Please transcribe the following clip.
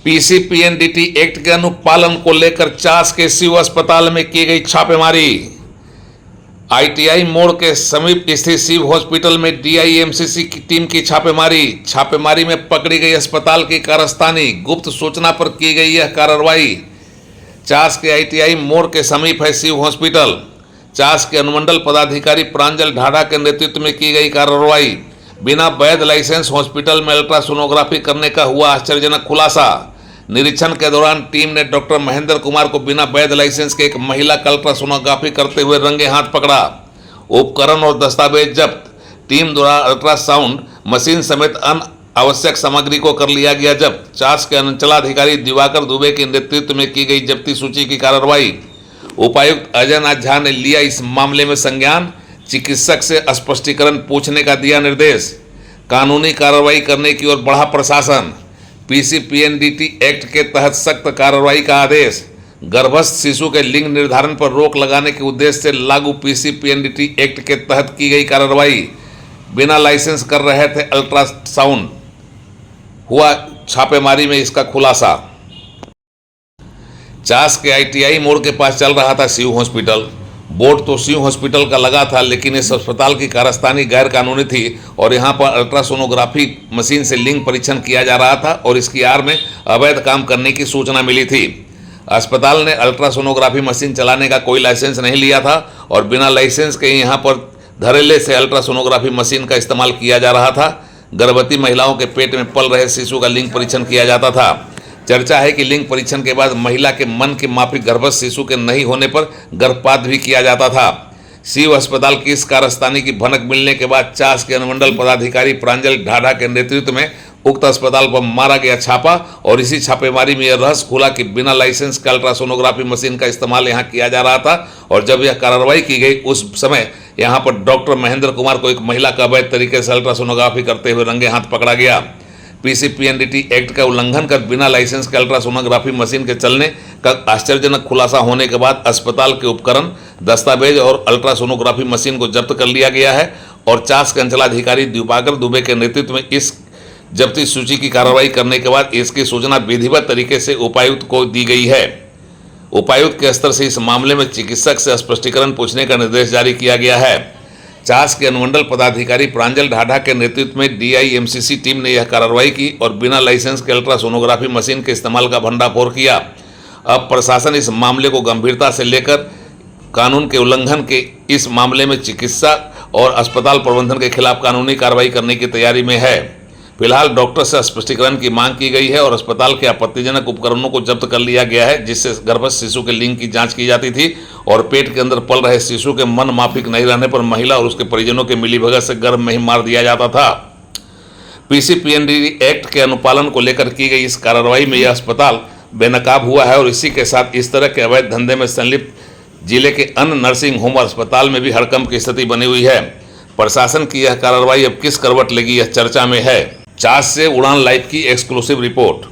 PCPNDT act के अनुपालन को लेकर चास के शिव अस्पताल में की गई छापेमारी। आईटीआई मोड़ के समीप स्थित शिव हॉस्पिटल में डीआईएमसीसी की टीम की छापेमारी में पकड़ी गई अस्पताल की कारस्तानी। गुप्त सूचना पर की गई यह कार्रवाई। चास के आईटीआई मोड़ के समीप है शिव हॉस्पिटल। चास के अनुमंडल पदाधिकारी प्रांजल ढाढा के नेतृत्व में की गई कार्रवाई। बिना वैध लाइसेंस हॉस्पिटल में अल्ट्रासोनोग्राफी करने का हुआ आश्चर्यजनक खुलासा। निरीक्षण के दौरान टीम ने डॉक्टर महेंद्र कुमार को बिना वैध लाइसेंस के एक महिला का अल्ट्रासोनोग्राफी करते हुए रंगे हाथ पकड़ा। उपकरण और दस्तावेज जब्त। टीम द्वारा अल्ट्रासाउंड मशीन समेत अन्य आवश्यक सामग्री को कर लिया गया जब्त। चास के अंचलाधिकारी दिवाकर दुबे के नेतृत्व में की गई जब्ती सूची की कार्रवाई। उपायुक्त अजय नाथ झा ने लिया इस मामले में संज्ञान। चिकित्सक से स्पष्टीकरण पूछने का दिया निर्देश। कानूनी कार्रवाई करने की ओर बढ़ा प्रशासन। पीसीपीएनडीटी एक्ट के तहत सख्त कार्रवाई का आदेश। गर्भस्थ शिशु के लिंग निर्धारण पर रोक लगाने के उद्देश्य से लागू पीसीपीएनडीटी एक्ट के तहत की गई कार्रवाई। बिना लाइसेंस कर रहे थे अल्ट्रासाउंड, हुआ छापेमारी में इसका खुलासा। चास के आईटीआई मोड़ के पास चल रहा था शिव हॉस्पिटल। बोर्ड तो शिव हॉस्पिटल का लगा था, लेकिन इस अस्पताल की कारस्तानी गैर कानूनी थी और यहां पर अल्ट्रासोनोग्राफी मशीन से लिंग परीक्षण किया जा रहा था और इसकी आड़ में अवैध काम करने की सूचना मिली थी। अस्पताल ने अल्ट्रासोनोग्राफी मशीन चलाने का कोई लाइसेंस नहीं लिया था और बिना लाइसेंस के यहां पर धड़ल्ले से अल्ट्रासोनोग्राफी मशीन का इस्तेमाल किया जा रहा था। गर्भवती महिलाओं के पेट में पल रहे शिशु का लिंग परीक्षण किया जाता था। चर्चा है कि लिंग परीक्षण के बाद महिला के मन के माफिक गर्भस्थ शिशु के नहीं होने पर गर्भपात भी किया जाता था। शिव अस्पताल की इस कारस्तानी की भनक मिलने के बाद चास के अनुमंडल पदाधिकारी प्रांजल ढाढा के नेतृत्व में उक्त अस्पताल पर मारा गया छापा और इसी छापेमारी में यह रहस्य खुला कि बिना लाइसेंस का अल्ट्रासोनोग्राफी मशीन का इस्तेमाल यहां किया जा रहा था और जब यह कार्रवाई की गई उस समय यहां पर डॉक्टर महेंद्र कुमार को एक महिला का अवैध तरीके से अल्ट्रासोनोग्राफी करते हुए रंगे हाथ पकड़ा गया। पीसीपीएनडीटी एक्ट का उल्लंघन कर बिना लाइसेंस के अल्ट्रासोनोग्राफी मशीन के चलने का आश्चर्यजनक खुलासा होने के बाद अस्पताल के उपकरण, दस्तावेज और अल्ट्रासोनोग्राफी मशीन को जब्त कर लिया गया है और चास के अंचलाधिकारी दिवाकर दुबे के नेतृत्व में इस जब्ती सूची की कार्रवाई करने के बाद इसकी सूचना विधिवत तरीके से उपायुक्त को दी गई है। उपायुक्त के स्तर से इस मामले में चिकित्सक से स्पष्टीकरण पूछने का निर्देश जारी किया गया है। चास के अनुमंडल पदाधिकारी प्रांजल ढाढा के नेतृत्व में डीआईएमसीसी टीम ने यह कार्रवाई की और बिना लाइसेंस के अल्ट्रासोनोग्राफी मशीन के इस्तेमाल का भंडाफोड़ किया। अब प्रशासन इस मामले को गंभीरता से लेकर कानून के उल्लंघन के इस मामले में चिकित्सा और अस्पताल प्रबंधन के खिलाफ कानूनी कार्रवाई करने की तैयारी में है। फिलहाल डॉक्टर से स्पष्टीकरण की मांग की गई है और अस्पताल के आपत्तिजनक उपकरणों को जब्त कर लिया गया है जिससे गर्भस्थ शिशु के लिंग की जांच की जाती थी और पेट के अंदर पल रहे शिशु के मन माफिक नहीं रहने पर महिला और उसके परिजनों के मिलीभगत से गर्भ में ही मार दिया जाता था। पीसीपीएनडीटी एक्ट के अनुपालन को लेकर की गई इस कार्रवाई में यह अस्पताल बेनकाब हुआ है और इसी के साथ इस तरह के अवैध धंधे में संलिप्त जिले के अन्य नर्सिंग होम और अस्पताल में भी हड़कंप की स्थिति बनी हुई है। प्रशासन की यह कार्रवाई अब किस करवट लेगी यह चर्चा में है। चास से उड़ान लाइव की एक्सक्लूसिव रिपोर्ट।